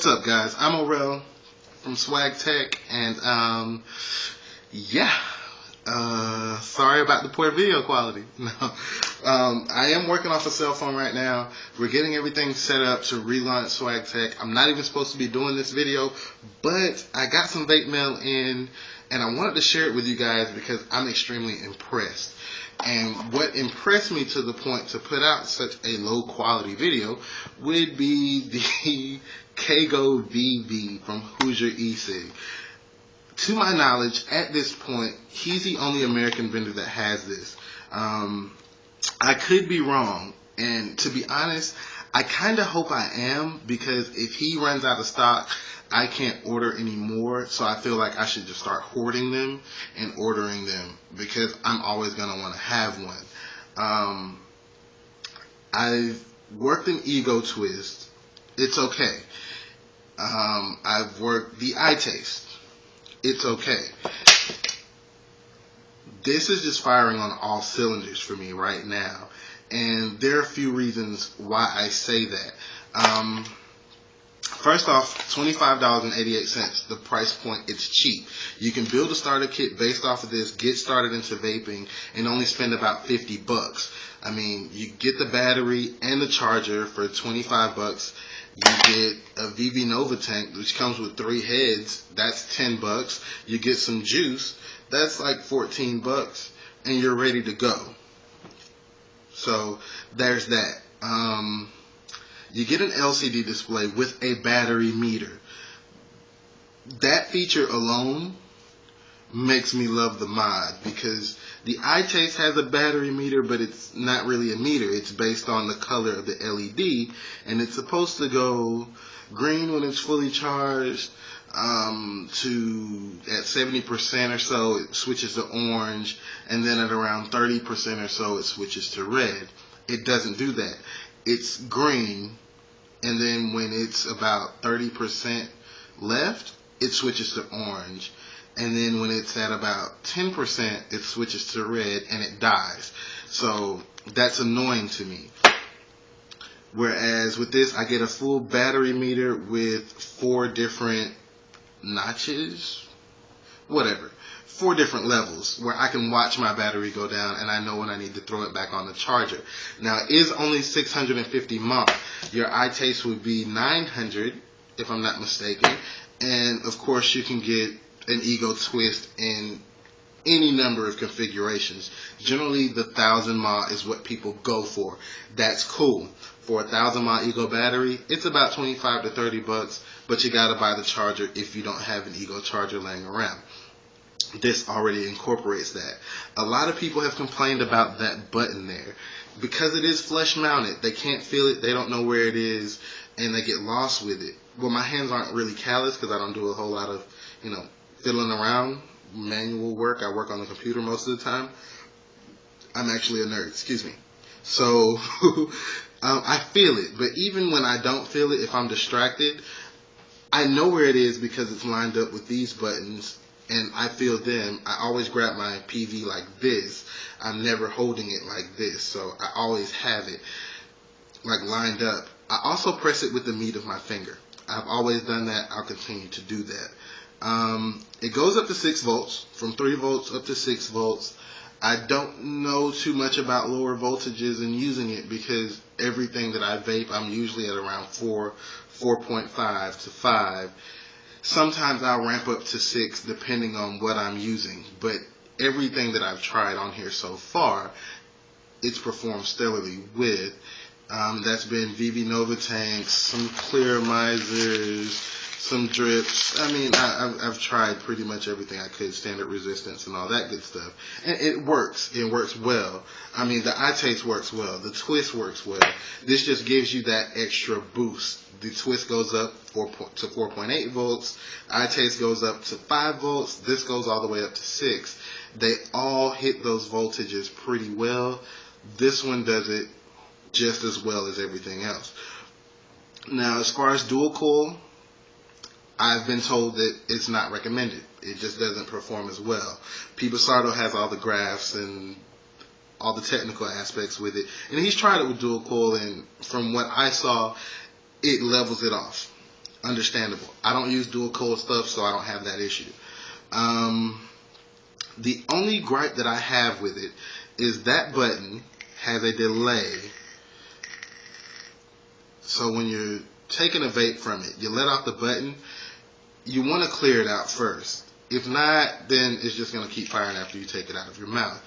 What's up, guys? I'm Orel from Swag Tech, and yeah. Sorry about the poor video quality. No, I am working off a cell phone right now. We're getting everything set up to relaunch Swag Tech. I'm not even supposed to be doing this video, but I got some vape mail in, and I wanted to share it with you guys because I'm extremely impressed. And what impressed me to the point to put out such a low quality video would be the kGo VV from Hoosier eCig. To my knowledge, at this point, he's the only American vendor that has this. I could be wrong, and to be honest, I kind of hope I am, because if he runs out of stock, I can't order anymore, so I feel like I should just start hoarding them and ordering them, because I'm always going to want to have one. I've worked an Ego Twist. It's okay. I've worked the eye taste. It's okay. This is just firing on all cylinders for me right now, and there are a few reasons why I say that. First off, $25.88, the price point, it's cheap. You can build a starter kit based off of this, get started into vaping, and only spend about 50 bucks. I mean, you get the battery and the charger for 25 bucks. You get a VV Nova tank, which comes with 3 heads. That's 10 bucks. You get some juice. That's like 14 bucks, and you're ready to go. So there's that. You get an LCD display with a battery meter. That feature alone makes me love the mod, because the iTaste has a battery meter, but it's not really a meter. It's based on the color of the LED, and it's supposed to go green when it's fully charged, to at 70% or so it switches to orange, and then at around 30% or so it switches to red. It doesn't do that. It's green, and then when it's about 30% left, it switches to orange. And then when it's at about 10%, it switches to red and it dies. So that's annoying to me. Whereas with this, I get a full battery meter with 4 different notches, whatever, 4 different levels where I can watch my battery go down, and I know when I need to throw it back on the charger. Now, it is only 650 mAh. Your iTaste would be 900, if I'm not mistaken. And of course, you can get an Ego Twist in any number of configurations. Generally, the 1000 mAh is what people go for. That's cool. For a 1000 mAh Ego battery, it's about 25 to 30 bucks, but you gotta buy the charger if you don't have an Ego charger laying around. This already incorporates that. A lot of people have complained about that button there. Because it is flush mounted, they can't feel it, they don't know where it is, and they get lost with it. Well, my hands aren't really callous because I don't do a whole lot of, fiddling around, manual work. I work on the computer most of the time. I'm actually a nerd, excuse me. So, I feel it, but even when I don't feel it, if I'm distracted, I know where it is because it's lined up with these buttons, and I feel them. I always grab my PV like this. I'm never holding it like this, so I always have it like lined up. I also press it with the meat of my finger. I've always done that. I'll continue to do that. It goes up to 6 volts, from 3 volts up to 6 volts. I don't know too much about lower voltages and using it, because everything that I vape, I'm usually at around 4, 4.5 to 5. Sometimes I'll ramp up to 6 depending on what I'm using, but everything that I've tried on here so far, it's performed stellarly with. That's been VV Nova tanks, some clear misers, some drips. I mean, I've tried pretty much everything I could, standard resistance and all that good stuff. And it works. It works well. I mean, the iTaste works well. The Twist works well. This just gives you that extra boost. The Twist goes up to 4.8 volts. iTaste goes up to 5 volts. This goes all the way up to 6. They all hit those voltages pretty well. This one does it just as well as everything else. Now, as far as dual coil, I've been told that it's not recommended. It just doesn't perform as well. Pibasardo has all the graphs and all the technical aspects with it, and he's tried it with dual coil, and from what I saw, it levels it off. understandable. I don't use dual coil stuff, so I don't have that issue. The only gripe that I have with it is that button has a delay. So when you're taking a vape from it, you let off the button, you want to clear it out first. If not, then it's just going to keep firing after you take it out of your mouth.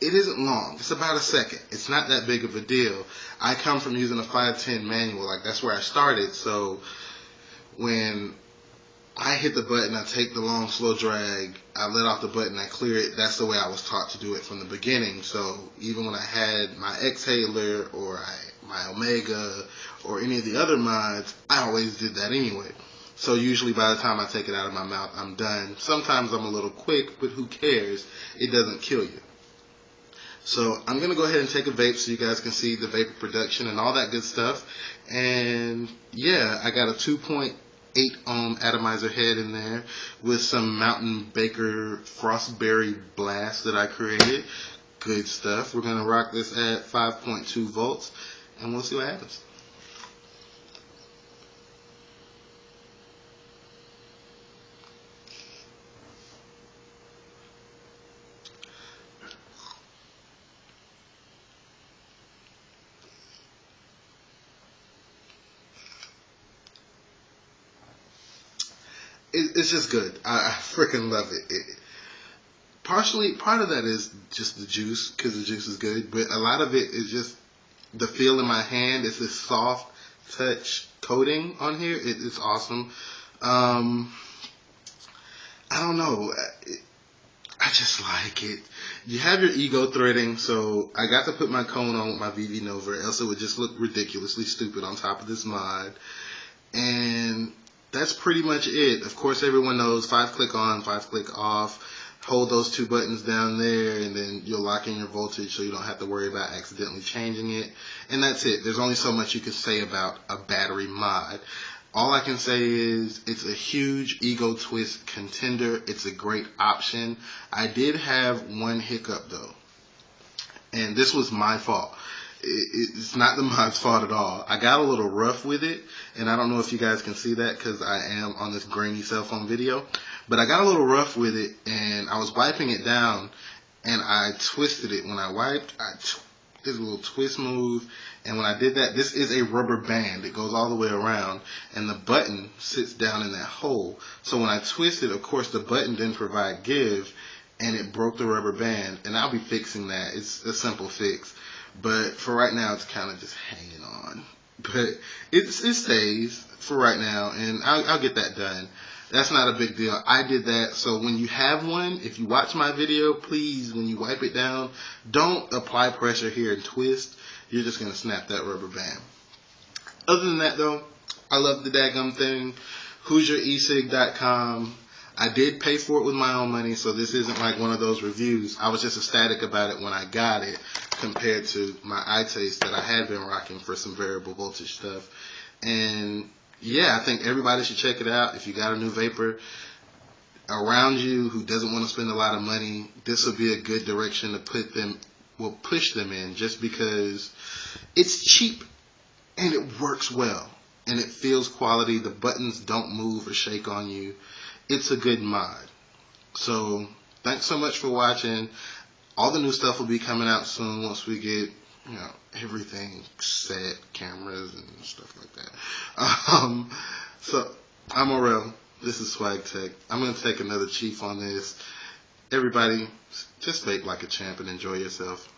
It isn't long. It's about a second. It's not that big of a deal. I come from using a 510 manual. Like, that's where I started. So when I hit the button, I take the long, slow drag, I let off the button, I clear it. That's the way I was taught to do it from the beginning. So even when I had my exhaler or my Omega or any of the other mods, I always did that anyway. So usually by the time I take it out of my mouth, I'm done. Sometimes I'm a little quick, but who cares? It doesn't kill you. So I'm going to go ahead and take a vape so you guys can see the vapor production and all that good stuff. And yeah, I got a 2.8 ohm atomizer head in there with some Mountain Baker Frostberry Blast that I created. Good stuff. We're going to rock this at 5.2 volts and we'll see what happens. It's just good. I freaking love it. Part of that is just the juice, because the juice is good, but a lot of it is just the feel in my hand. It's this soft touch coating on here. It's awesome. I don't know. I just like it. You have your ego threading, so I got to put my cone on with my VV Nova, else it would just look ridiculously stupid on top of this mod. And that's pretty much it. Of course, everyone knows 5-click on, 5-click off. Hold those two buttons down there, and then you'll lock in your voltage so you don't have to worry about accidentally changing it. And that's it. There's only so much you can say about a battery mod. All I can say is it's a huge ego twist contender. It's a great option. I did have one hiccup, though, and this was my fault. It's not the mod's fault at all. I got a little rough with it, and I don't know if you guys can see that because I am on this grainy cell phone video, but I got a little rough with it, and I was wiping it down, and I twisted it. When I wiped, I did a little twist move, and when I did that, this is a rubber band. It goes all the way around, and the button sits down in that hole. So when I twisted, of course, the button didn't provide give, and it broke the rubber band, and I'll be fixing that. It's a simple fix. But for right now, it's kind of just hanging on. But it stays for right now, and I'll get that done. That's not a big deal. I did that, so when you have one, if you watch my video, please, when you wipe it down, don't apply pressure here and twist. You're just going to snap that rubber band. Other than that, though, I love the daggum thing. HoosierEsig.com. I did pay for it with my own money, so this isn't like one of those reviews. I was just ecstatic about it when I got it compared to my iTaste that I had been rocking for some variable voltage stuff. And yeah, I think everybody should check it out. If you got a new vapor around you who doesn't want to spend a lot of money, this would be a good direction to push them in, just because it's cheap and it works well and it feels quality. The buttons don't move or shake on you. It's a good mod. So thanks so much for watching. All the new stuff will be coming out soon once we get, everything set, cameras and stuff like that. So I'm Orel. This is Swag Tech. I'm going to take another chief on this. Everybody, just vape like a champ and enjoy yourself.